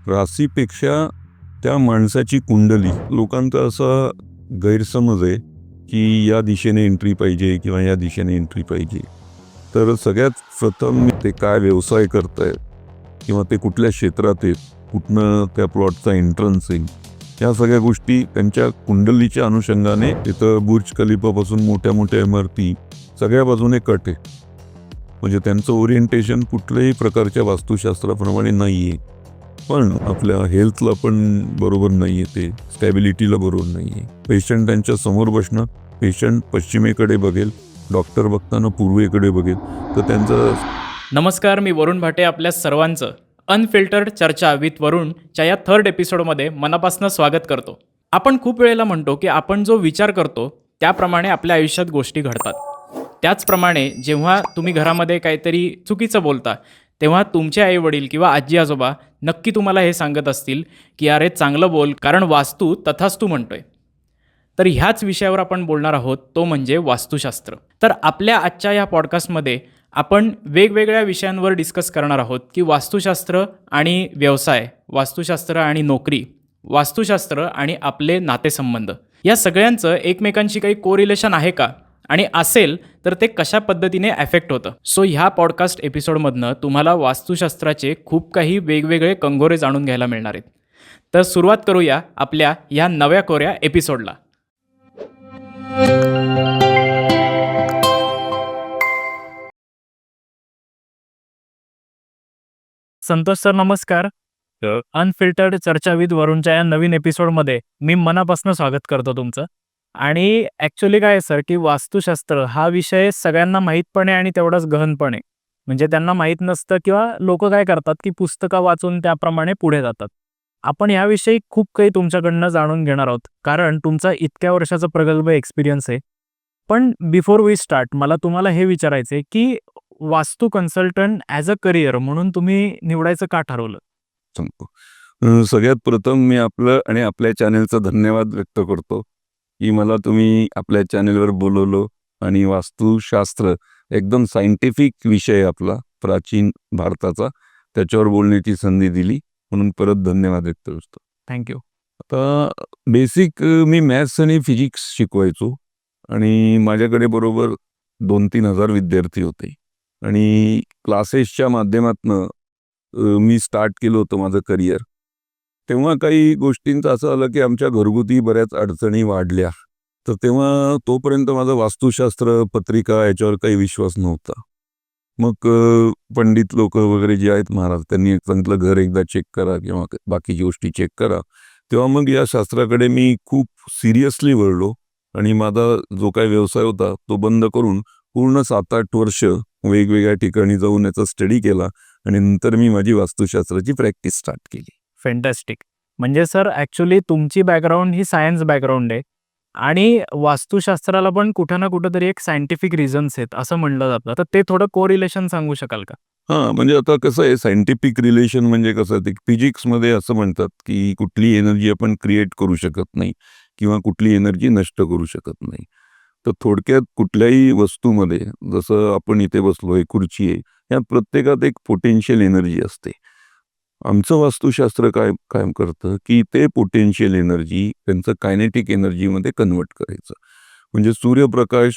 राशीपेक्षा त्या माणसाची कुंडली. लोकांचा असा गैरसमज आहे की या दिशेने एंट्री पाहिजे किंवा या दिशेने एंट्री पाहिजे. तर सगळ्यात प्रथम ते काय व्यवसाय करतायत किंवा ते कुठल्या क्षेत्रात आहेत, कुठनं त्या प्लॉटचा एंट्रन्स आहे, ह्या सगळ्या गोष्टी त्यांच्या कुंडलीच्या अनुषंगाने. तिथं बुर्ज खलिफापासून मोठ्या मोठ्या इमारती सगळ्या बाजूने कट आहे. म्हणजे त्यांचं ओरिएंटेशन कुठल्याही प्रकारच्या वास्तुशास्त्राप्रमाणे नाही आहे. पण आपल्या हेल्थला पण बरोबर नाही आहे, ते स्टॅबिलिटीला बरोबर नाही आहे. पेशंट त्यांच्या समोर बसणं, पेशंट पश्चिमेकडे बघेल, डॉक्टर बघताना पूर्वेकडे बघेल, तर त्यांचं. नमस्कार, मी वरुण भाटे. आपल्या सर्वांचं अनफिल्टर्ड चर्चा विथ वरुणच्या या 3rd एपिसोडमध्ये मनापासून स्वागत करतो. आपण खूप वेळेला म्हणतो की आपण जो विचार करतो त्याप्रमाणे आपल्या आयुष्यात गोष्टी घडतात. त्याचप्रमाणे जेव्हा तुम्ही घरामध्ये काहीतरी चुकीचं बोलता तेव्हा तुमचे आईवडील किंवा आजी आजोबा नक्की तुम्हाला हे सांगत असतील की अरे चांगलं बोल, कारण वास्तू तथास्तू म्हणतोय. तर ह्याच विषयावर आपण बोलणार आहोत, तो म्हणजे वास्तुशास्त्र. तर आपल्या आजच्या या पॉडकास्टमध्ये आपण वेगवेगळ्या विषयांवर डिस्कस करणार आहोत की वास्तुशास्त्र आणि व्यवसाय, वास्तुशास्त्र आणि नोकरी, वास्तुशास्त्र आणि आपले नातेसंबंध, या सगळ्यांचं एकमेकांशी काही कोरिलेशन आहे का, आणि असेल तर ते कशा पद्धतीने ॲफेक्ट होतं. सो ह्या पॉडकास्ट एपिसोडमधनं तुम्हाला वास्तुशास्त्राचे खूप काही वेगवेगळे कंगोरे जाणून घ्यायला मिळणार आहेत. तर सुरुवात करूया आपल्या ह्या नव्या कोऱ्या एपिसोडला. संतोष सर, नमस्कार. अनफिल्टर्ड चर्चा विथ वरुणच्या या नवीन एपिसोडमध्ये मी मनापासून स्वागत करतो तुमचं. आणि ॲक्च्युली काय आहे सर, की वास्तुशास्त्र हा विषय सगळ्यांना माहीत पण आहे आणि तेवढाच गहन पण आहे. म्हणजे त्यांना माहीत नसतं किंवा लोक काय करतात की पुस्तकं वाचून त्याप्रमाणे पुढे जातात. आपण याविषयी खूप काही तुमच्याकडनं जाणून घेणार आहोत, कारण तुमचा इतक्या वर्षाचा प्रगल्भ एक्सपिरियन्स आहे. पण बिफोर वी स्टार्ट, मला तुम्हाला हे विचारायचं आहे की वास्तू कन्सल्टंट ॲज अ करिअर म्हणून तुम्ही निवडायचं का ठरवलं? सांगतो. सगळ्यात प्रथम मी आपलं आणि आपल्या चॅनेलचा धन्यवाद व्यक्त करतो की मला तुम्ही आपल्या चॅनेलवर बोलवलं आणि वास्तुशास्त्र एकदम सायंटिफिक विषय आपला प्राचीन भारताचा, त्याच्यावर बोलण्याची संधी दिली, म्हणून परत धन्यवाद व्यक्त करतो. थँक्यू. आता बेसिक मी मॅथ्स आणि फिजिक्स शिकवायचो आणि माझ्याकडे बरोबर 2-3 हजार विद्यार्थी होते. आणि क्लासेसच्या माध्यमातनं मी स्टार्ट केलं होतं माझं करिअर. तेव्हा काही गोष्टींचं असं आलं की आमच्या घरगुती बऱ्याच अडचणी वाढल्या. तर तेव्हा तोपर्यंत माझं वास्तुशास्त्र, पत्रिका याच्यावर काही विश्वास नव्हता. मग पंडित लोक वगैरे जे आहेत महाराज, त्यांनी सांगितलं घर एकदा चेक करा किंवा बाकीची गोष्टी चेक करा. तेव्हा मग या शास्त्राकडे मी खूप सिरियसली वळलो आणि माझा जो काही व्यवसाय होता तो बंद करून पूर्ण 7-8 वर्ष वेगवेगळ्या ठिकाणी जाऊन याचा स्टडी केला आणि नंतर मी माझी वास्तुशास्त्राची प्रॅक्टिस स्टार्ट केली. फॅन्टॅस्टिक. म्हणजे सर ॲक्च्युली तुमची बॅकग्राऊंड ही सायन्स बॅकग्राऊंड आहे आणि वास्तुशास्त्राला पण कुठं ना कुठं तरी एक सायंटिफिक रिझन्स आहेत असं म्हणलं जातं. तर ते थोडं कोरिलेशन सांगू शकाल का? हां, म्हणजे आता कसं आहे, सायंटिफिक रिलेशन म्हणजे कसं, ते फिजिक्समध्ये असं म्हणतात की कुठली एनर्जी आपण क्रिएट करू शकत नाही किंवा कुठली एनर्जी नष्ट करू शकत नाही. तर थोडक्यात कुठल्याही वस्तूमध्ये, जसं आपण इथे बसलोय, खुर्ची आहे, या प्रत्येकात एक पोटेन्शियल एनर्जी असते. आमचं वास्तुशास्त्र काय कायम करतं की ते पोटेन्शियल एनर्जी त्यांचं कायनेटिक एनर्जीमध्ये कन्वर्ट करायचं. म्हणजे सूर्यप्रकाश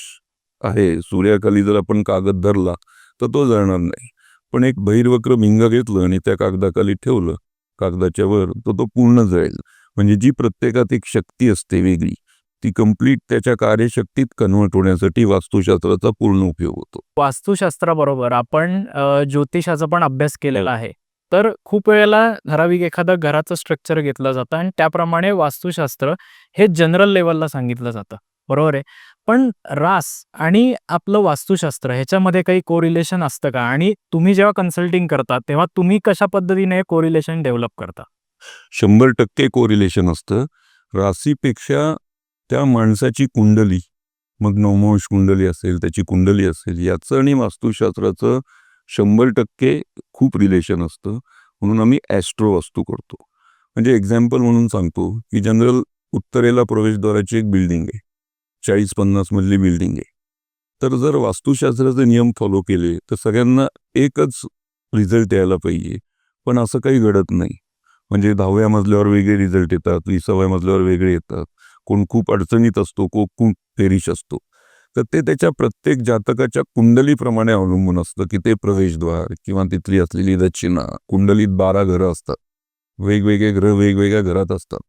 आहे, सूर्याखाली जर आपण कागद धरला तर तो जळणार नाही. पण एक बहिर्वक्र भिंग घेतलं आणि त्या कागदाखाली ठेवलं, कागदाच्या वर, तर तो पूर्ण जळेल. म्हणजे जी प्रत्येकात एक शक्ती असते वेगळी, ती कंप्लीट त्याच्या कार्यशक्तीत कन्वर्ट होण्यासाठी वास्तुशास्त्राचा पूर्ण उपयोग होतो. वास्तुशास्त्राबरोबर आपण ज्योतिषाचा पण अभ्यास केलेला आहे. तर खूप वेळेला ठराविक एखादं घराचं स्ट्रक्चर घेतलं जातं आणि त्याप्रमाणे वास्तुशास्त्र हे जनरल लेवलला सांगितलं जातं, बरोबर आहे. पण रास आणि आपलं वास्तुशास्त्र ह्याच्यामध्ये काही कोरिलेशन असतं का? आणि तुम्ही जेव्हा कन्सल्टिंग करता तेव्हा तुम्ही कशा पद्धतीने कोरिलेशन डेव्हलप करता? 100% कोरिलेशन असतं. राशीपेक्षा त्या माणसाची कुंडली, मग नवमोश कुंडली असेल, त्याची कुंडली असेल, याचं आणि वास्तुशास्त्राचं 100% खूप रिलेशन असतं. म्हणून आम्ही ॲस्ट्रो वास्तू करतो. म्हणजे एक्झाम्पल म्हणून सांगतो की जनरल उत्तरेला प्रवेशद्वाराची एक बिल्डिंग आहे, 40-50 मजली बिल्डिंग आहे. तर जर वास्तुशास्त्राचे नियम फॉलो केले तर सगळ्यांना एकच रिझल्ट यायला पाहिजे, पण असं काही घडत नाही. म्हणजे 10व्या मजल्यावर वेगळे रिझल्ट येतात, 20व्या मजल्यावर वेगळे येतात. कोण खूप अडचणीत असतो, कोण खूप पेरिश असतो. तर ते त्याच्या प्रत्येक जातकाच्या कुंडलीप्रमाणे अवलंबून असतं, की ते प्रवेशद्वार किंवा तिथली असलेली रचना. कुंडलीत 12 घरं असतात. वेगवेगळे ग्रह वेगवेगळ्या घरात असतात.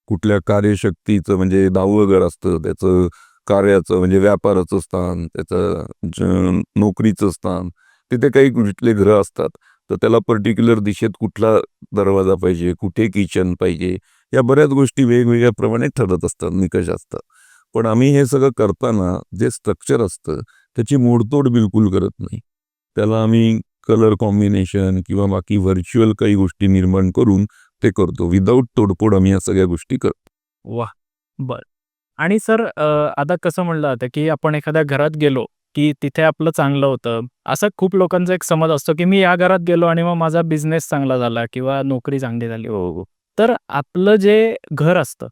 कुठल्या कार्यशक्तीचं म्हणजे 10वं घर असतं, त्याचं कार्याचं म्हणजे व्यापाराचं स्थान, त्याचं नोकरीचं स्थान. तिथे काही कुठले ग्रह असतात. तर त्याला पर्टिक्युलर दिशेत कुठला दरवाजा पाहिजे, कुठे किचन पाहिजे, या बऱ्याच गोष्टी वेगवेगळ्या प्रमाणे ठरत असतात, निकष असतात. पण आम्ही हे सगळं करताना जे स्ट्रक्चर असतं त्याची मोडतोड बिलकुल करत नाही. त्याला आम्ही कलर कॉम्बिनेशन किंवा बाकी व्हर्च्युअल काही गोष्टी निर्माण करून ते करतो. विदाऊट तोडफोड आम्ही या सगळ्या गोष्टी करतो. वाह! बरं. आणि सर आता कसं म्हणलं जातं, की आपण एखाद्या घरात गेलो, की तिथे आपलं चांगलं होतं. असं खूप लोकांचा एक समज असतो, की मी या घरात गेलो आणि मग माझा बिझनेस चांगला झाला किंवा नोकरी चांगली झाली. हो. तर आपलं जे घर असतं,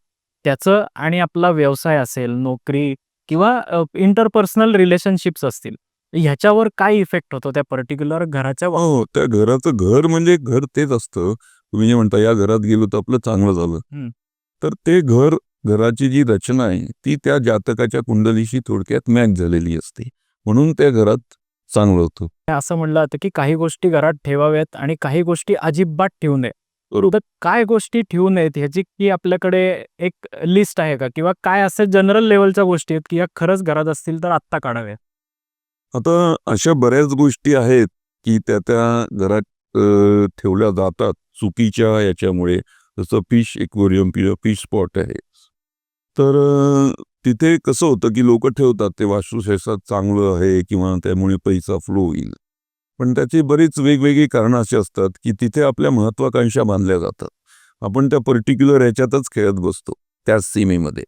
त्याचं आणि आपला व्यवसाय असेल, नोकरी किंवा इंटरपर्सनल रिलेशनशिप्स असतील, ह्याच्यावर काय इफेक्ट होतो त्या पर्टिक्युलर घराच्या हो, त्या घराचं घर म्हणजे घर तेच असतं. तुम्ही जे म्हणता या घरात गेलो तर आपलं चांगलं झालं. हं. तर ते घराची जी रचना आहे ती त्या जातकाच्या कुंडलीशी थोडक्यात मॅच झालेली असते. म्हणून त्या घरात चांगलं होतं. असं म्हणलं जातं, की काही गोष्टी घरात ठेवाव्यात आणि काही गोष्टी अजिबात ठेवू नये. बरोबर. तर काय गोष्टी ठेवू नयेत ह्याची की आपल्याकडे एक लिस्ट आहे का? किंवा काय असे जनरल लेव्हलच्या गोष्टी आहेत, की ह्या खरंच घरात असतील तर आत्ता काढाव्यात? आता अशा बऱ्याच गोष्टी आहेत, की त्या घरात ठेवल्या जातात चुकीच्या याच्यामुळे. जसं फिश एक्वेरियम किंवा फिश स्पॉट आहे. तर तिथे कसं होतं, की लोकं ठेवतात ते वास्तुशास्त्रात चांगलं आहे किंवा त्यामुळे पैसा फ्लो होईल. पण त्याची बरीच वेगवेगळी कारणं अशी असतात, की तिथे आपल्या महत्त्वाकांक्षा बांधल्या जातात. आपण त्या पर्टिक्युलर ह्याच्यातच खेळत बसतो, त्याच सीमेमध्ये.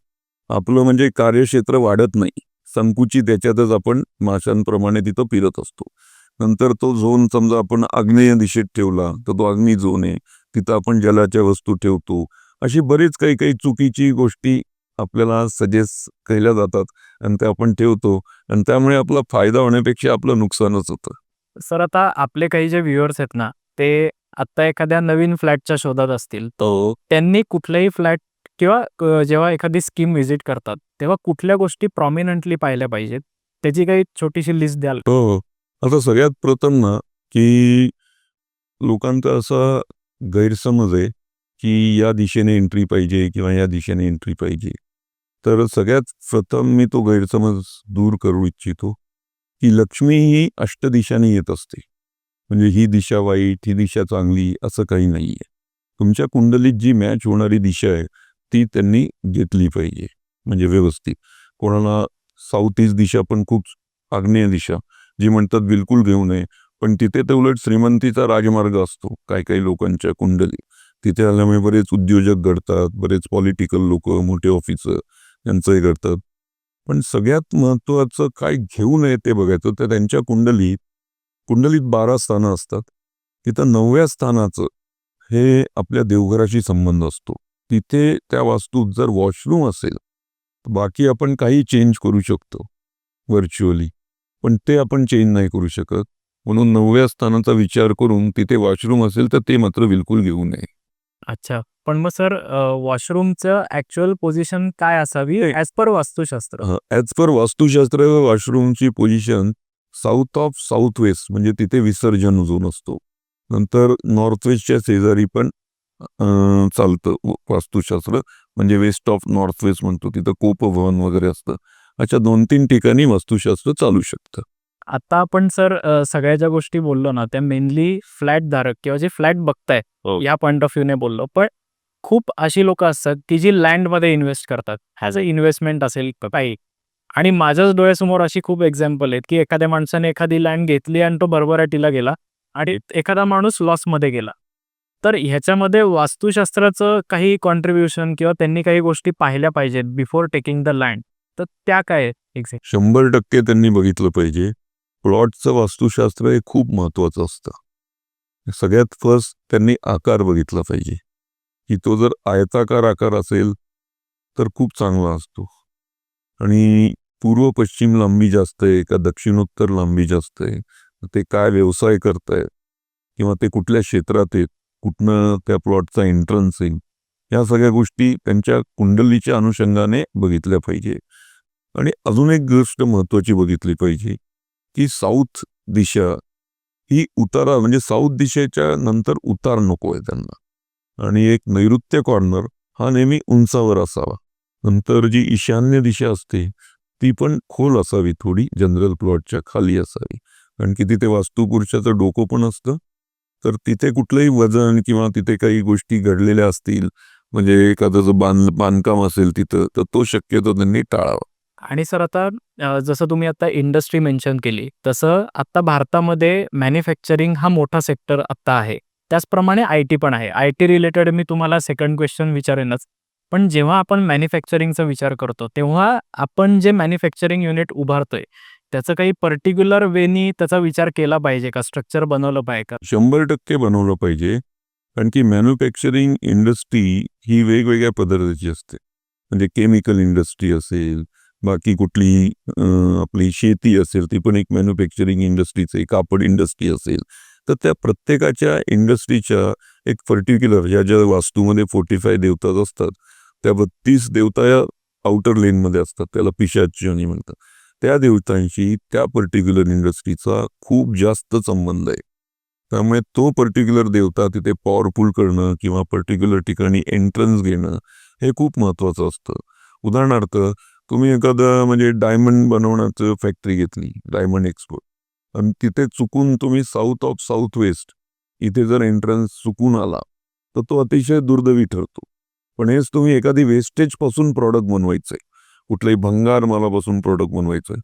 आपलं म्हणजे कार्यक्षेत्र वाढत नाही. संकुचित याच्यातच आपण माशांप्रमाणे तिथं फिरत असतो. नंतर तो झोन समजा आपण आग्नेय दिशेत ठेवला, तर तो अग्नी झोन आहे. तिथं आपण जलाच्या वस्तू ठेवतो. अशी बरीच काही काही चुकीची गोष्टी आपल्याला सजेस्ट केल्या जातात आणि त्या आपण ठेवतो आणि त्यामुळे आपला फायदा होण्यापेक्षा आपलं नुकसानच होतं. सर आता आपले काही जे व्ह्युअर्स आहेत ना, ते आत्ता एखाद्या नवीन फ्लॅटच्या शोधात असतील, तर त्यांनी कुठलाही फ्लॅट किंवा जेव्हा एखादी स्कीम व्हिजिट करतात, तेव्हा कुठल्या गोष्टी प्रॉमिनंटली पाहिल्या पाहिजेत? त्याची काही छोटीशी लिस्ट द्याल का? हो. आता सगळ्यात प्रथम ना, की लोकांचा असा गैरसमज आहे, की या दिशेने एंट्री पाहिजे किंवा या दिशेने एंट्री पाहिजे. तर सगळ्यात प्रथम मी तो गैरसमज दूर करू इच्छितो, की लक्ष्मी ही अष्टदिशांनी येत असते. म्हणजे ही दिशा वाईट, ही दिशा चांगली असं काही नाहीये. तुमच्या कुंडलीत जी मॅच होणारी दिशा आहे, ती त्यांनी घेतली पाहिजे. म्हणजे व्यवस्थित. कोणाला साऊथ ईस्ट दिशा पण खूप आग्नेय दिशा, जी म्हणतात बिलकुल घेऊ नये. पण तिथे तर उलट श्रीमंतीचा राजमार्ग असतो काही काही लोकांच्या कुंडलीत. तिथे आल्यामुळे बरेच उद्योजक घडतात, बरेच पॉलिटिकल लोकं, मोठे ऑफिसर यांचंही घडतात. पण सगळ्यात महत्त्वाचं काय घेऊ नये ते बघायचं. तर त्यांच्या कुंडलीत 12 स्थानं असतात. तिथं 9व्या स्थानाचं हे आपल्या देवघराशी संबंध असतो. तिथे त्या वास्तूत जर वॉशरूम असेल, तर बाकी आपण काही चेंज करू शकतो व्हर्च्युअली. पण ते आपण चेंज नाही करू शकत. म्हणून 9व्या स्थानाचा विचार करून तिथे वॉशरूम असेल तर ते मात्र बिलकुल घेऊ नये. अच्छा. पण मग सर वॉशरूमचं ॲक्चुअल पोझिशन काय असावी as per Vastushastra? As per Vastushastra वॉशरूमची position south of south west म्हणजे तिथे विसर्जन झोन असतो. नंतर नॉर्थ वेस्टच्या शेजारी पण चालतं वास्तुशास्त्र. म्हणजे वेस्ट ऑफ नॉर्थ वेस्ट म्हणतो तिथं कोपभवन वगैरे असतं. अशा 2-3 ठिकाणी वास्तुशास्त्र चालू शकतं. आता आपण सर सगळ्या ज्या गोष्टी बोललो ना, त्या मेनली फ्लॅट धारक किंवा जे फ्लॅट बघताय, हो. या पॉइंट ऑफ व्ह्यूने बोललो. पण खूप अशी लोकं असतात, की जी लँडमध्ये इन्व्हेस्ट करतात. ॲज अ इन्व्हेस्टमेंट असेल काही. आणि माझ्याच डोळ्यासमोर अशी खूप एक्झाम्पल आहेत, की एखाद्या माणसाने एखादी लँड घेतली आणि तो भरभराटीला गेला आणि एखादा माणूस लॉसमध्ये गेला. तर ह्याच्यामध्ये वास्तुशास्त्राचं काही कॉन्ट्रिब्युशन किंवा त्यांनी काही गोष्टी पाहिल्या पाहिजेत बिफोर टेकिंग द लँड. तर त्या काय आहेत एक्झॅक्ट? 100% त्यांनी बघितलं पाहिजे. प्लॉटचं वास्तुशास्त्र हे खूप महत्त्वाचं असतं. सगळ्यात फर्स्ट त्यांनी आकार बघितला पाहिजे, की तो जर आयताकार आकार असेल, तर खूप चांगला असतो. आणि पूर्व-पश्चिम लांबी जास्त आहे का दक्षिणोत्तर लांबी जास्त आहे? ते काय व्यवसाय करतायत किंवा ते कुठल्या क्षेत्रात आहेत? कुठनं त्या प्लॉटचा एंट्रन्स येईल, या सगळ्या गोष्टी त्यांच्या कुंडलीच्या अनुषंगाने बघितल्या पाहिजे. आणि अजून एक गोष्ट महत्त्वाची बघितली पाहिजे की साऊथ दिशा ही उतारा, म्हणजे साऊथ दिशेच्या नंतर उतार नको आहे त्यांना, आणि एक नैऋत्य कॉर्नर हा नेहमी उंचावर असावा. नंतर जी ईशान्य दिशा असते ती पण खोल असावी, थोडी जनरल प्लॉटच्या खाली असावी, कारण की तिथे वास्तुपुरुषाचं डोकं पण असतं. तर तिथे कुठलंही वजन किंवा तिथे काही गोष्टी घडलेल्या असतील, म्हणजे एखादं जर बांधकाम असेल तिथं, तर तो शक्यतो त्यांनी टाळावा. आणि सर आता जसं तुम्ही आता इंडस्ट्री मेन्शन केली, तसं आता भारतामध्ये मॅन्युफॅक्चरिंग हा मोठा सेक्टर आत्ता आहे. त्याचप्रमाणे आय-टी पण आहे. आय-टी रिलेटेड मी तुम्हाला सेकंड क्वेश्चन विचारेनच. पण जेव्हा आपण मॅन्युफॅक्चरिंगचा विचार करतो, तेव्हा आपण जे मॅन्युफॅक्चरिंग युनिट उभारतोय, त्याचं काही पर्टिक्युलर वेनी त्याचा विचार केला पाहिजे का? स्ट्रक्चर बनवलं पाहिजे का? 100% बनवलं पाहिजे, कारण की मॅन्युफॅक्चरिंग इंडस्ट्री ही वेगवेगळ्या पद्धतीची असते. म्हणजे केमिकल इंडस्ट्री असेल, बाकी कुठली आपली शेती असेल, ती पण एक मॅन्युफॅक्चरिंग इंडस्ट्रीच आहे. कापड इंडस्ट्री असेल, तर त्या प्रत्येकाच्या इंडस्ट्रीच्या एक पर्टिक्युलर, ज्या वास्तूमध्ये 45 देवता असतात, त्या 32 देवता या आउटर लेनमध्ये असतात, त्याला पिशाच योनी म्हणतात. त्या देवतांशी त्या पर्टिक्युलर इंडस्ट्रीचा खूप जास्त संबंध आहे. त्यामुळे तो पर्टिक्युलर देवता तिथे पॉवरफुल करणं किंवा पर्टिक्युलर ठिकाणी एंट्रन्स घेणं हे खूप महत्त्वाचं असतं. उदाहरणार्थ, तुम्ही एखादं म्हणजे डायमंड बनवण्याचं फॅक्टरी घेतली, डायमंड एक्सपोर्ट, आणि तिथे चुकून तुम्ही साऊथ ऑफ साऊथ वेस्ट इथे जर एंट्रन्स चुकून आला, तर तो अतिशय दुर्दैवी ठरतो. पण हेच तुम्ही एखादी वेस्टेजपासून प्रॉडक्ट बनवायचं आहे, कुठल्याही भंगार मालापासून प्रॉडक्ट बनवायचं आहे,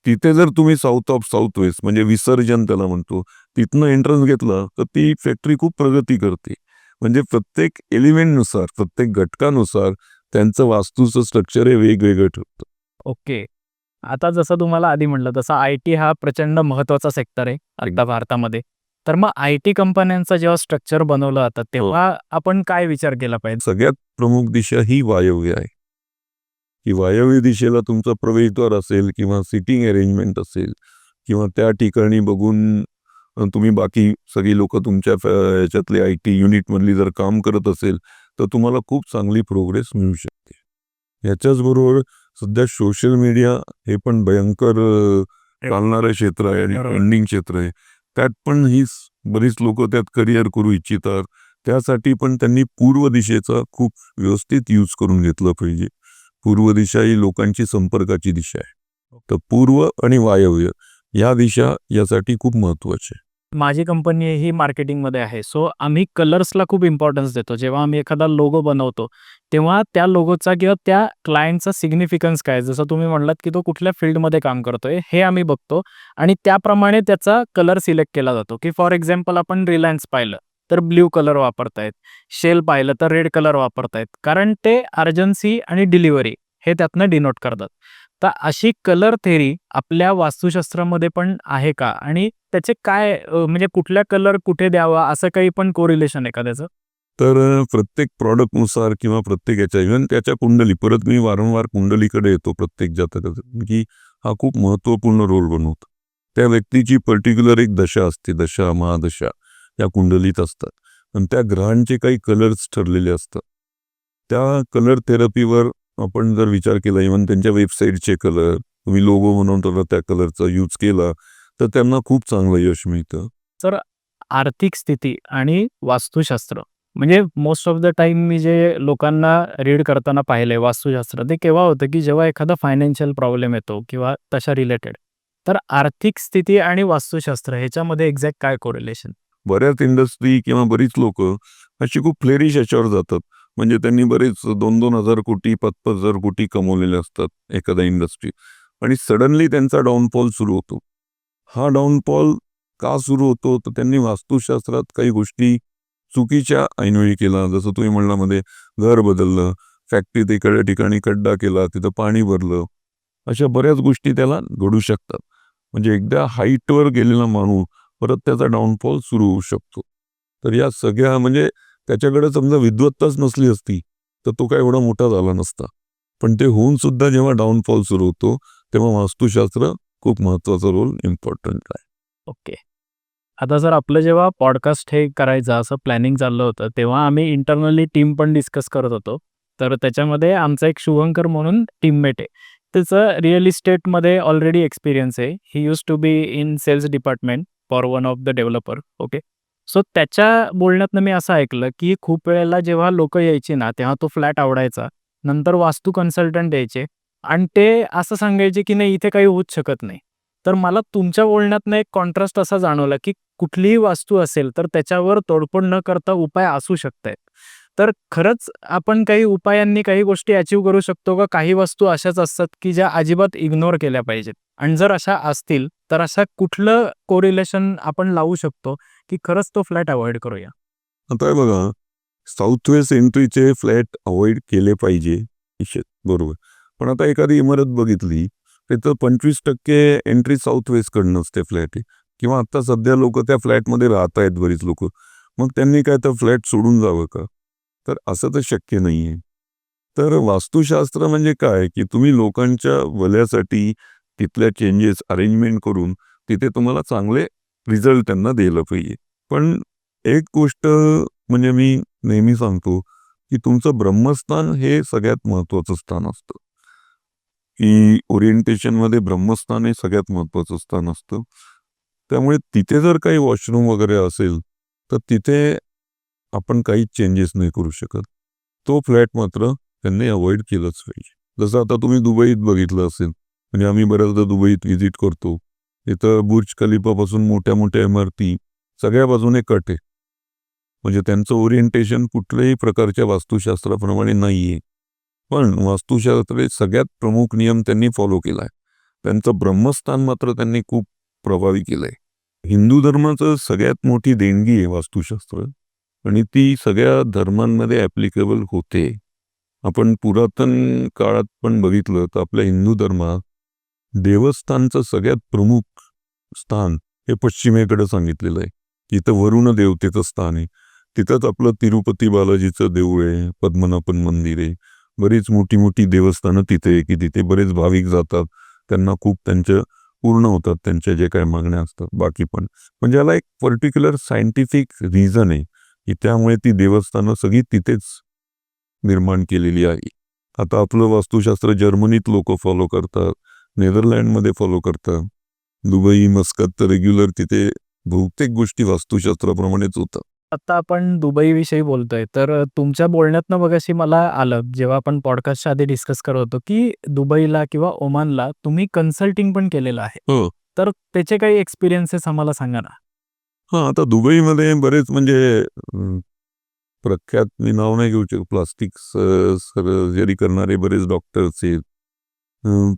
तिथे जर तुम्ही साऊथ ऑफ साऊथ वेस्ट, म्हणजे विसर्जन त्याला म्हणतो, तिथनं एंट्रन्स घेतला, तर ती फॅक्टरी खूप प्रगती करते. म्हणजे प्रत्येक एलिमेंटनुसार, प्रत्येक घटकानुसार त्यांचं वास्तूचं स्ट्रक्चर हे वेगवेगळं ठरतं. ओके. आता जसं तुम्हाला आधी म्हटलं, तसं आय-टी हा प्रचंड महत्त्वाचा सेक्टर आहे आता भारतामध्ये. तर मग आय-टी कंपन्यांचं जेव्हा स्ट्रक्चर बनवलं जातं, तेव्हा आपण काय विचार केला पाहिजे? सगळ्यात प्रमुख दिशा ही वायव्य आहे. की वायव्य दिशेला तुमचा प्रवेशद्वार असेल किंवा सिटिंग अरेंजमेंट असेल, किंवा त्या ठिकाणी बघून तुम्ही बाकी सगळी लोक तुमच्या याच्यातले आय-टी युनिटमधली जर काम करत असेल, तर तुम्हाला खूप चांगली प्रोग्रेस मिळू शकते. याच्याच बरोबर सध्या सोशल मीडिया हे पण भयंकर चालणारं क्षेत्र आहे आणि बरोबर. ट्रेंडिंग क्षेत्र आहे. त्यात पण बरीच लोक त्यात करिअर करू इच्छितात. त्यासाठी पण त्यांनी पूर्व दिशेचा खूप व्यवस्थित यूज करून घेतलं पाहिजे. पूर्व दिशा ही लोकांची संपर्काची दिशा आहे. तर पूर्व आणि वायव्य या दिशा यासाठी खूप महत्त्वाच्या आहे. माझी कंपनी ही मार्केटिंगमध्ये आहे. सो आम्ही कलर्सला खूप इम्पॉर्टन्स देतो. जेव्हा आम्ही एखादा लोगो बनवतो, तेव्हा त्या लोगोचा किंवा त्या क्लायंटचा सिग्निफिकन्स काय आहे? जसं तुम्ही म्हणालात, की तो कुठल्या फील्डमध्ये काम करतोय, हे आम्ही बघतो आणि त्याप्रमाणे त्याचा कलर सिलेक्ट केला जातो, की फॉर एक्झाम्पल आपण रिलायन्स पाहिलं, तर ब्लू कलर वापरतायत. शेल पाहिलं तर रेड कलर वापरतायत. कारण ते अर्जन्सी आणि डिलिव्हरी हे त्यातनं डिनोट करतात. तर अशी कलर थेरी आपल्या वास्तुशास्त्रामध्ये पण आहे का? आणि त्याचे काय म्हणजे कुठला कलर कुठे द्यावा असं काही पण कोरिलेशन आहे का त्याचं? तर प्रत्येक प्रॉडक्टनुसार किंवा प्रत्येक याच्या, इव्हन त्याच्या कुंडली, परत मी वारंवार कुंडलीकडे येतो प्रत्येक जातकाचा, की हा खूप महत्त्वपूर्ण रोल बनवतो. त्या व्यक्तीची पर्टिक्युलर एक दशा असते, दशा महादशा या कुंडलीत असतात, आणि त्या ग्रहांचे काही कलर्स ठरलेले असतात. त्या कलर थेरपीवर आपण जर विचार केला, इव्हन त्यांच्या वेबसाईटचे कलर, तुम्ही लोगो बनवताना त्या कलरचा यूज केला, तर त्यांना खूप चांगलं यश मिळतं. तर आर्थिक स्थिती आणि वास्तुशास्त्र म्हणजे मोस्ट ऑफ द टाईम मी जे लोकांना रीड करताना पाहिलंय वास्तुशास्त्र, ते केव्हा होतं, की जेव्हा एखादा फायनान्शियल प्रॉब्लेम येतो किंवा तशा रिलेटेड. तर आर्थिक स्थिती आणि वास्तुशास्त्र ह्याच्यामध्ये एक्झॅक्ट काय कोरिलेशन? बऱ्याच इंडस्ट्री किंवा बरीच लोक अशी खूप फ्लेरिश याच्यावर जातात. म्हणजे त्यांनी बरेच 2,000 कोटी 5,000 कोटी कमवलेले असतात एखादा इंडस्ट्री, आणि सडनली त्यांचा डाऊनफॉल सुरू होतो. हा डाऊनफॉल का सुरू होतो, तर त्यांनी वास्तुशास्त्रात काही गोष्टी चुकीच्या ऐनवेळी केला. जसं तुम्ही म्हणला, मध्ये घर बदललं, फॅक्टरीत एखाद्या ठिकाणी खड्डा केला, तिथं पाणी भरलं, अशा बऱ्याच गोष्टी त्याला घडू शकतात. म्हणजे एकदा हाईटवर गेलेला माणूस परत त्याचा डाऊनफॉल सुरू होऊ शकतो. तर या सगळ्या, म्हणजे त्याच्याकडे समजा विद्वत्ताच नसली असती, तर तो काय एवढा मोठा झाला नसता. पण ते होऊन सुद्धा जेव्हा डाऊनफॉल सुरू होतो, तेव्हा वास्तुशास्त्र खूप महत्त्वाचा रोल इम्पॉर्टंट आहे. ओके. आता सर आपलं जेव्हा पॉडकास्ट हे करायचं असं प्लॅनिंग चाललं होतं, तेव्हा आम्ही इंटरनली टीम पण डिस्कस करत होतो. तर त्याच्यामध्ये आमचा एक शुभंकर म्हणून टीममेट आहे. त्याचं रिअल इस्टेटमध्ये ऑलरेडी एक्सपिरियन्स आहे. He used to be in sales department for one of the developer. Okay. So त्याच्या बोलण्यातनं मी असं ऐकलं, की खूप वेळेला जेव्हा लोकं यायची ना, तेव्हा तो फ्लॅट आवडायचा. नंतर वास्तू कन्सल्टंट यायचे आणि ते असं सांगायचे, की नाही इथे काही होऊच शकत नाही. तर मला तुमच्या बोलण्यातनं एक कॉन्ट्रास्ट असा जाणवला, की कुठलीही वास्तू असेल, तर त्याच्यावर तोडफोड न करता उपाय असू शकतायत. तर खरंच आपण काही उपायांनी काही गोष्टी अचीव्ह करू शकतो का? काही वस्तू अशाच असतात, की ज्या अजिबात इग्नोर केल्या पाहिजेत? आणि जर अशा असतील, तर अशा कुठलं कोरिलेशन आपण लावू शकतो, की खरंच तो फ्लॅट अव्हॉइड करूया? आता हे बघा, साऊथ वेस्ट एंट्रीचे फ्लॅट अवॉइड केले पाहिजे, निश्चित बरोबर. पण आता एखादी इमारत बघितली, त्याचं 25% एंट्री साऊथ वेस्टकडनंच ते फ्लॅट आहे. किंवा आता सध्या लोक त्या फ्लॅटमध्ये राहत आहेत बरीच लोक. मग त्यांनी काय तर फ्लॅट सोडून जावं का? तर असं तर शक्य नाही आहे. तर वास्तुशास्त्र म्हणजे काय, की तुम्ही लोकांच्या भल्यासाठी तिथल्या चेंजेस अरेंजमेंट करून तिथे तुम्हाला चांगले रिझल्ट त्यांना दिलं पाहिजे. पण एक गोष्ट म्हणजे मी नेहमी सांगतो, की तुमचं ब्रह्मस्थान हे सगळ्यात महत्त्वाचं स्थान असतं. की ओरिएंटेशनमध्ये ब्रह्मस्थान हे सगळ्यात महत्त्वाचं स्थान असतं. त्यामुळे तिथे जर काही वॉशरूम वगैरे असेल, तर तिथे आपण काही चेंजेस नाही करू शकत. तो फ्लॅट मात्र त्यांनी अव्हॉइड केलंच पाहिजे. जसं आता तुम्ही दुबईत बघितलं असेल, म्हणजे आम्ही बऱ्याचदा दुबईत व्हिजिट करतो. तिथं बुर्ज खलिफापासून मोठ्या मोठ्या इमारती सगळ्या बाजूने कट आहे. म्हणजे त्यांचं ओरिएंटेशन कुठल्याही प्रकारच्या वास्तुशास्त्राप्रमाणे नाही आहे. पण वास्तुशास्त्राचे सगळ्यात प्रमुख नियम त्यांनी फॉलो केला आहे. त्यांचं ब्रह्मस्थान मात्र त्यांनी खूप प्रभावी केलं आहे. हिंदू धर्माचं सगळ्यात मोठी देणगी आहे वास्तुशास्त्र आणि ती सगळ्या धर्मांमध्ये ॲप्लिकेबल होते. आपण पुरातन काळात पण बघितलं तर आपल्या हिंदू धर्मात देवस्थानचं सगळ्यात प्रमुख स्थान हे पश्चिमेकडे सांगितलेलं आहे. इथं वरुण देवतेचं स्थान आहे. तिथंच आपलं तिरुपती बालाजीचं देऊळ आहे, पद्मनाभन मंदिर आहे. बरीच मोठी मोठी देवस्थानं तिथे आहे, की तिथे बरेच भाविक जातात. त्यांना खूप त्यांच्या पूर्ण होतात त्यांच्या जे काही मागण्या असतात बाकी पण. म्हणजे याला एक पर्टिक्युलर सायंटिफिक रिझन आहे, की त्यामुळे ती देवस्थानं सगळी तिथेच निर्माण केलेली आहे. आता आपलं वास्तुशास्त्र जर्मनीत लोक फॉलो करतात, नेदरलँडमध्ये फॉलो करतात. दुबई, मस्कत तर रेग्युलर तिथे बहुतेक गोष्टी वास्तुशास्त्राप्रमाणेच होतात. आता आपण दुबईविषयी बोलतोय, तर तुमच्या बोलण्यातनं मगाशी मला आलं, जेव्हा आपण पॉडकास्टच्या आधी डिस्कस करत होतो, की दुबईला किंवा ओमानला तुम्ही कन्सल्टिंग पण केलेलं आहे. हो. तर त्याचे काही एक्सपिरियन्सेस आम्हाला सांगा ना? हां, आता दुबईमध्ये बरेच म्हणजे प्रख्यात मी नाव नाही घेऊ शकत, प्लास्टिक सर्जरी करणारे बरेच डॉक्टर्स आहेत.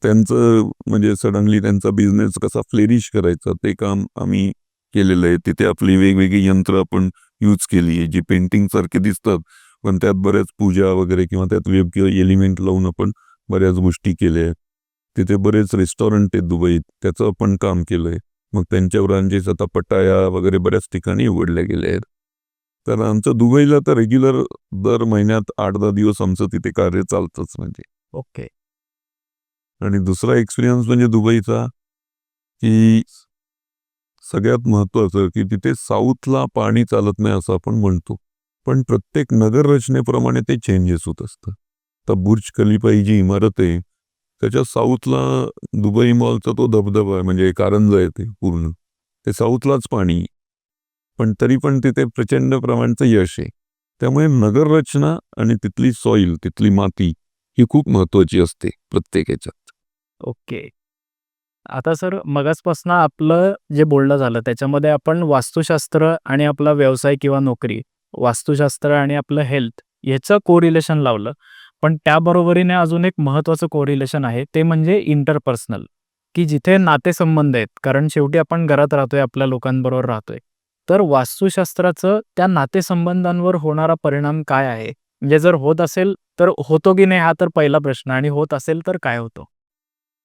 त्यांचं म्हणजे सडनली त्यांचा बिझनेस कसा फ्लेरिश करायचा ते काम आम्ही केलेलं आहे. तिथे आपली वेगवेगळी यंत्र आपण यूज केली आहे, जी पेंटिंगसारखे दिसतात, पण त्यात बऱ्याच पूजा वगैरे किंवा त्यात वेब किंवा एलिमेंट लावून आपण बऱ्याच गोष्टी केल्या आहेत. तिथे बरेच रेस्टॉरंट आहेत दुबईत, त्याचं आपण काम केलं आहे. मग त्यांच्या ब्रांचेस आता पटाया वगैरे बऱ्याच ठिकाणी उघडल्या गेल्या आहेत. तर आमचं दुबईला तर रेग्युलर दर महिन्यात 8-10 दिवस आमचं तिथे कार्य चालतंच म्हणजे. ओके. आणि दुसरा एक्सपिरियन्स म्हणजे दुबईचा, की सगळ्यात महत्त्वाचं की तिथे साऊथला पाणी चालत नाही असं आपण म्हणतो. पण प्रत्येक नगर रचनेप्रमाणे ते चेंजेस होत असतं. तर बुर्ज खलिफा ही जी इमारत आहे, त्याच्या साऊथला दुबई मॉलचा तो धबधबा आहे म्हणजे कारंजा आहे ते पूर्ण. ते साऊथलाच पाणी आहे. पण तरी पण तिथे प्रचंड प्रमाणाचं यश आहे. त्यामुळे नगररचना आणि तिथली सॉईल, तिथली माती ही खूप महत्त्वाची असते प्रत्येक ह्याच्यात. ओके. आता सर मगाचपासनं आपलं जे बोलणं झालं त्याच्यामध्ये आपण वास्तुशास्त्र आणि आपला व्यवसाय किंवा नोकरी, वास्तुशास्त्र आणि आपलं हेल्थ ह्याचं कोरिलेशन लावलं. पण त्याबरोबरीने अजून एक महत्त्वाचं कोरिलेशन आहे ते म्हणजे इंटरपर्सनल, की जिथे नातेसंबंध आहेत. कारण शेवटी आपण घरात राहतोय, आपल्या लोकांबरोबर राहतोय. तर वास्तुशास्त्राचं त्या नातेसंबंधांवर होणारा परिणाम काय आहे? म्हणजे जर होत असेल तर होतो की नाही हा तर पहिला प्रश्न आणि होत असेल तर काय होतो?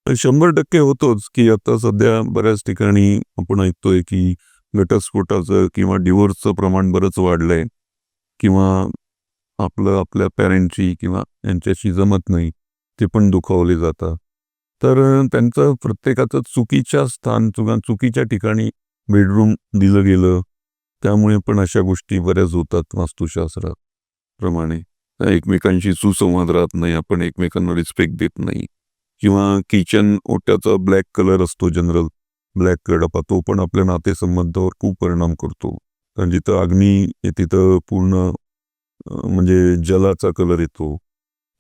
100% होतोच, की आता सध्या बऱ्याच ठिकाणी आपण ऐकतोय, की घटस्फोटाचं किंवा डिव्होर्सचं प्रमाण बरंच वाढलंय किंवा आपलं आपल्या पॅरेंटशी किंवा यांच्याशी जमत नाही, ते पण दुखावले जातात. तर त्यांचं प्रत्येकाचं चुकीच्या स्थान किंवा चुकीच्या ठिकाणी बेडरूम दिलं गेलं, त्यामुळे पण अशा गोष्टी बऱ्याच होतात वास्तुशास्त्राप्रमाणे. एकमेकांशी सुसंवाद राहत नाही, आपण एकमेकांना रिस्पेक्ट देत नाही, किंवा किचन ओट्याचा ब्लॅक कलर असतो, जनरल ब्लॅक कडपा, तो पण आपल्या नातेसंबंधावर खूप परिणाम करतो. कारण जिथं अग्नी आहे तिथं पूर्ण म्हणजे जलाचा कलर येतो.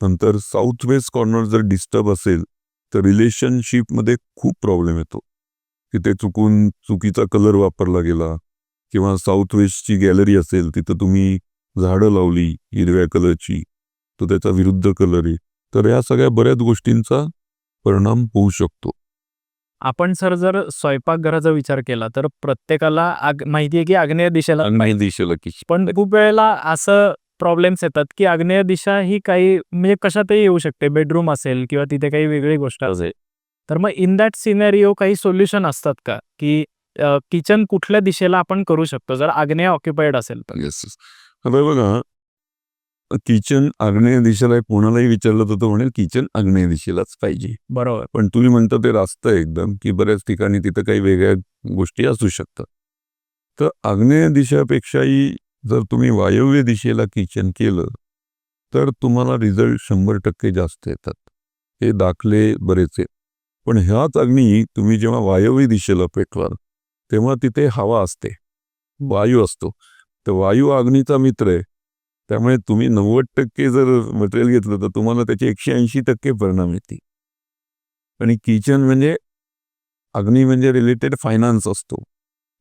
नंतर साऊथ वेस्ट कॉर्नर जर डिस्टर्ब असेल तर रिलेशनशिपमध्ये खूप प्रॉब्लेम येतो. तिथे चुकीचा कलर वापरला गेला, किंवा साऊथ वेस्टची गॅलरी असेल तिथं तुम्ही झाडं लावली हिरव्या कलरची, तर त्याचा विरुद्ध कलर आहे, तर या सगळ्या बऱ्याच गोष्टींचा परिणाम होऊ शकतो. आपण सर जर स्वयंपाकघराचा विचार केला तर प्रत्येकाला माहिती आहे की आग्नेय दिशेला अग्नेय दिशेला किचन. पण खूप वेळेला असं प्रॉब्लेम्स येतात की आग्नेय दिशा ही काही म्हणजे कशातही येऊ शकते, बेडरूम असेल किंवा तिथे काही वेगळी गोष्ट असेल. तर मग इन दॅट सिनेरिओ काही सोल्युशन असतात का की किचन कुठल्या दिशेला आपण करू शकतो जर आग्नेय ऑक्युपाईड असेल तर? येस. आता बघा, किचन आग्नेय दिशेला आहे, कोणालाही विचारलं तर तो म्हणेल किचन आग्नेय दिशेलाच पाहिजे. बरोबर. पण तुम्ही म्हणता ते रास्त आहे एकदम, की बऱ्याच ठिकाणी तिथं काही वेगळ्या गोष्टी असू शकतात. तर आग्नेय दिशापेक्षाही जर तुम्ही वायव्य दिशेला किचन केलं तर तुम्हाला रिझल्ट 100% जास्त येतात. हे दाखले बरेच आहेत. पण ह्याच अग्नी तुम्ही जेव्हा वायव्य दिशेला पेटवाल तेव्हा तिथे हवा असते, वायू असतो. तर वायू अग्नीचा मित्र आहे, त्यामुळे तुम्ही 90% जर मटेरियल घेतलं तर तुम्हाला त्याचे 180% परिणाम येतील. आणि किचन म्हणजे अग्नी म्हणजे रिलेटेड फायनान्स असतो.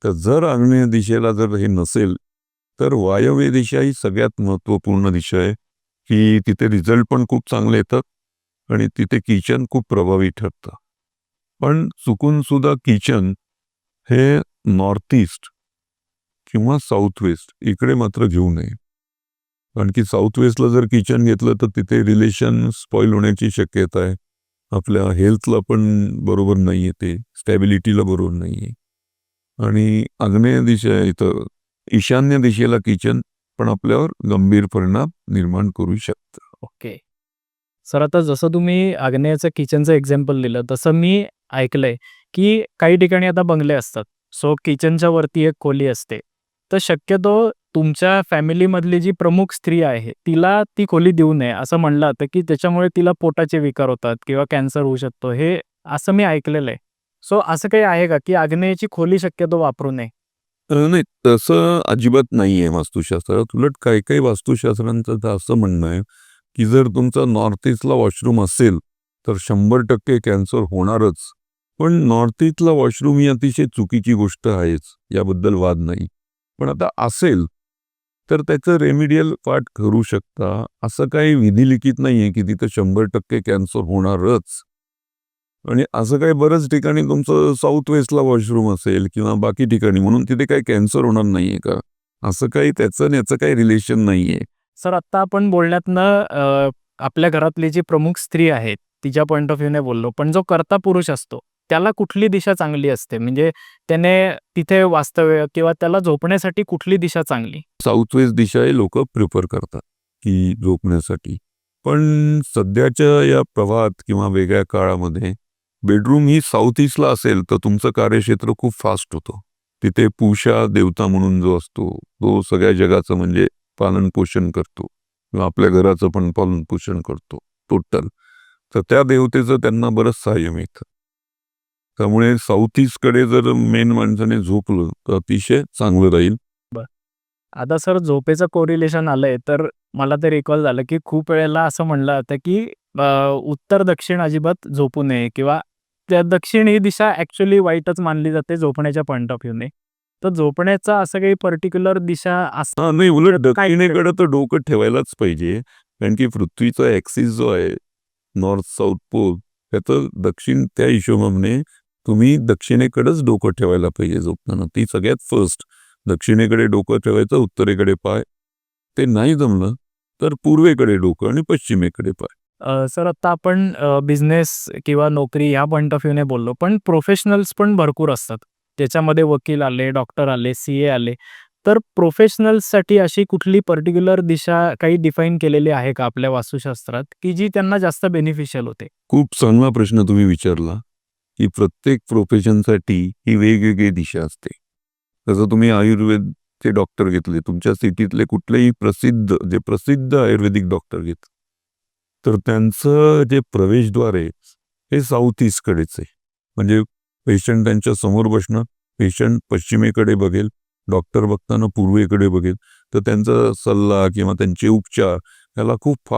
तर जर आग्नेय दिशेला जर हे नसेल तर वायव्य दिशा ही सगळ्यात महत्त्वपूर्ण दिशा आहे, की तिथे रिझल्ट पण खूप चांगले येतात आणि तिथे किचन खूप प्रभावी ठरतं. पण चुकून सुद्धा किचन हे नॉर्थ ईस्ट किंवा साऊथ वेस्ट इकडे मात्र घेऊ नये. कारण की साऊथ वेस्टला जर किचन घेतलं तर तिथे रिलेशन स्पॉईल होण्याची शक्यता आहे. आपल्या हेल्थला पण बरोबर नाही आहे, ते स्टॅबिलिटीला बरोबर नाही आहे. आणि आग्नेय दिशा इथं ईशान्य दिशेला किचन पण आपल्यावर गंभीर परिणाम निर्माण करू शकतं. ओके. सर आता जसं तुम्ही आग्नेयचं किचनचं एक्झाम्पल दिलं तसं मी ऐकलंय की काही ठिकाणी आता बंगले असतात. सो किचनच्या वरती एक खोली असते. तर शक्यतो तुमच्या फॅमिलीमधली जी प्रमुख स्त्री आहे तिला ती खोली देऊ नये असं म्हणलं जातं की त्याच्यामुळे तिला पोटाचे विकार होतात किंवा कॅन्सर होऊ शकतो. हे असं मी ऐकलेलं आहे. सो असं काही आहे का की आग्नेयची खोली शक्यतो वापरू नये? नाही, तसं अजिबात नाही आहे वास्तुशास्त्रात. उलट काही काही वास्तुशास्त्रांचं तर असं म्हणणं आहे की जर तुमचा नॉर्थ ईस्टला वॉशरूम असेल तर 100% कॅन्सर होणारच. पण नॉर्थ ईस्टला वॉशरूम ही अतिशय चुकीची गोष्ट आहेच, याबद्दल वाद नाही. पण आता असेल तर त्याचं रेमिडियल पार्ट करू शकता. असं काही विधिलिखित नाही आहे की तिथं 100% कॅन्सर होणारच. आणि असं काही बऱ्याच ठिकाणी तुमचं साऊथ वेस्टला वॉशरूम असेल किंवा बाकी ठिकाणी, म्हणून तिथे काही कॅन्सर होणार नाहीये का? असं काही त्याचं आणि याचं काही रिलेशन नाहीये. सर आत्ता आपण बोलण्यातनं आपल्या घरातली जी प्रमुख स्त्री आहे तिच्या पॉइंट ऑफ व्ह्यूने बोललो. पण जो कर्ता पुरुष असतो त्याला कुठली दिशा चांगली असते? म्हणजे त्याने तिथे वास्तव्य किंवा त्याला झोपण्यासाठी कुठली दिशा चांगली? साऊथ वेस्ट दिशा हे लोक प्रिफर करतात की झोपण्यासाठी. पण सध्याच्या या प्रवाहात किंवा वेगळ्या काळामध्ये बेडरूम ही साऊथ ईस्टला असेल तर तुमचं कार्यक्षेत्र खूप फास्ट होतं. तिथे पूषा देवता म्हणून जो असतो तो सगळ्या जगाचं म्हणजे पालन पोषण करतो किंवा आपल्या घराचं पण पालन पोषण करतो टोटल. तर त्या देवतेचं त्यांना बरंच सहाय्य मिळतं. त्यामुळे साऊथ ईस्टकडे जर मेन माणसाने झोपलं तर अतिशय चांगलं राहील. आता सर झोपेचं कोरिलेशन आलंय तर मला ते रिकॉल झालं की खूप वेळेला असं म्हणलं जातं की उत्तर दक्षिण अजिबात झोपू नये किंवा त्या दक्षिण ही दिशा ॲक्च्युअली वाईटच मानली जाते झोपण्याच्या पॉईंट ऑफ व्ह्यूने. तर झोपण्याचा असं काही पर्टिक्युलर दिशा असं नाही, उलट काय दक्षिणेकडे तर डोकं ठेवायलाच पाहिजे. कारण की पृथ्वीचा ॲक्सिस जो आहे नॉर्थ साऊथ पोल, त्याचं दक्षिण त्या हिशोबाने तुम्ही दक्षिणेकडेच डोकं ठेवायला पाहिजे झोपताना. ती सगळ्यात फर्स्ट. दक्षिणेकडे डोकं ठेवायचं, उत्तरेकडे पाय. ते नाही जमलं तर पूर्वेकडे डोकं आणि पश्चिमेकडे पाय. सर आत्ता आपण बिझनेस किंवा नोकरी ह्या पॉईंट ऑफ व्ह्यूने बोललो. पण प्रोफेशनल्स पण भरपूर असतात. त्याच्यामध्ये वकील आले, डॉक्टर आले, CA आले. तर प्रोफेशनल्ससाठी अशी कुठली पर्टिक्युलर दिशा काही डिफाईन केलेली आहे का आपल्या वास्तुशास्त्रात, की जी त्यांना जास्त बेनिफिशियल होते? खूप चांगला प्रश्न तुम्ही विचारला की प्रत्येक प्रोफेशनसाठी ही वेगवेगळी दिशा असते. जसं तुम्ही आयुर्वेदचे डॉक्टर घेतले, तुमच्या सिटीतले कुठलेही प्रसिद्ध आयुर्वेदिक डॉक्टर घेतले, तर त्यांचं जे प्रवेशद्वार आहे हे साऊथ ईस्टकडेच आहे. म्हणजे पेशंट त्यांच्या समोर बसणं, पेशंट पश्चिमेकडे बघेल, डॉक्टर बघताना पूर्वेकडे बघेल, तर त्यांचा सल्ला किंवा त्यांचे उपचार याला खूप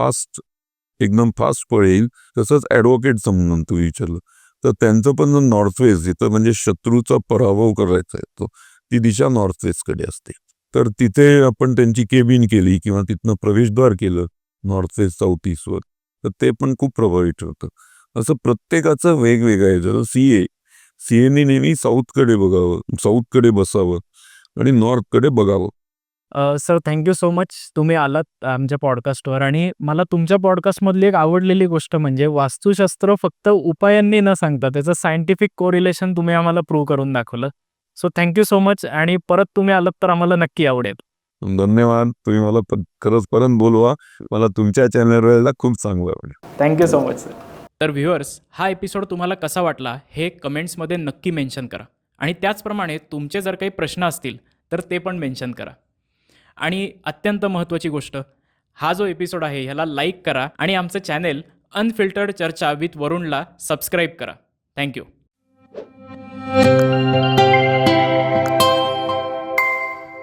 एकदम फास्ट पळेल. तसंच ॲडव्होकेटचं म्हणून तुम्ही विचारलं, तर त्यांचं पण नॉर्थ वेस्ट, जिथं म्हणजे शत्रूचा पराभव करायचा आहे तो, ती दिशा नॉर्थ वेस्टकडे असते. तर तिथे आपण त्यांची केबिन केली किंवा तिथनं प्रवेशद्वार केलं नॉर्थ वेस्ट साऊथ ईस्टवर, तर ते पण खूप प्रभावी ठरतं. असं प्रत्येकाचं वेगवेगळं आहे. जसं सीएने नेहमी साऊथकडे बसावं आणि नॉर्थकडे बघावं. Sir thank you so much. तुम्ही आलात आमच्या पॉडकास्टवर आणि मला तुमच्या पॉडकास्टमधली एक आवडलेली गोष्ट म्हणजे वास्तुशास्त्र फक्त उपायांनी न सांगता त्याचं सायंटिफिक कोरिलेशन तुम्ही आम्हाला प्रूव्ह करून दाखवलं. सो थँक्यू सो मच आणि परत तुम्ही आलात तर आम्हाला नक्की आवडेल. धन्यवाद. तुम्ही मला खरंच परत बोलवा. मला तुमच्या चॅनलला खूप चांगलं वाटेल. Thank you so much sir. तर व्ह्युअर्स, हा एपिसोड तुम्हाला कसा वाटला हे कमेंट्समध्ये नक्की मेन्शन करा आणि त्याचप्रमाणे तुमचे जर काही प्रश्न असतील तर ते पण मेन्शन करा. आणि अत्यंत महत्त्वाची गोष्ट, हा जो एपिसोड आहे ह्याला लाईक करा आणि आमचं चॅनेल अनफिल्टर्ड चर्चा विथ वरुणला सबस्क्राईब करा. थँक्यू.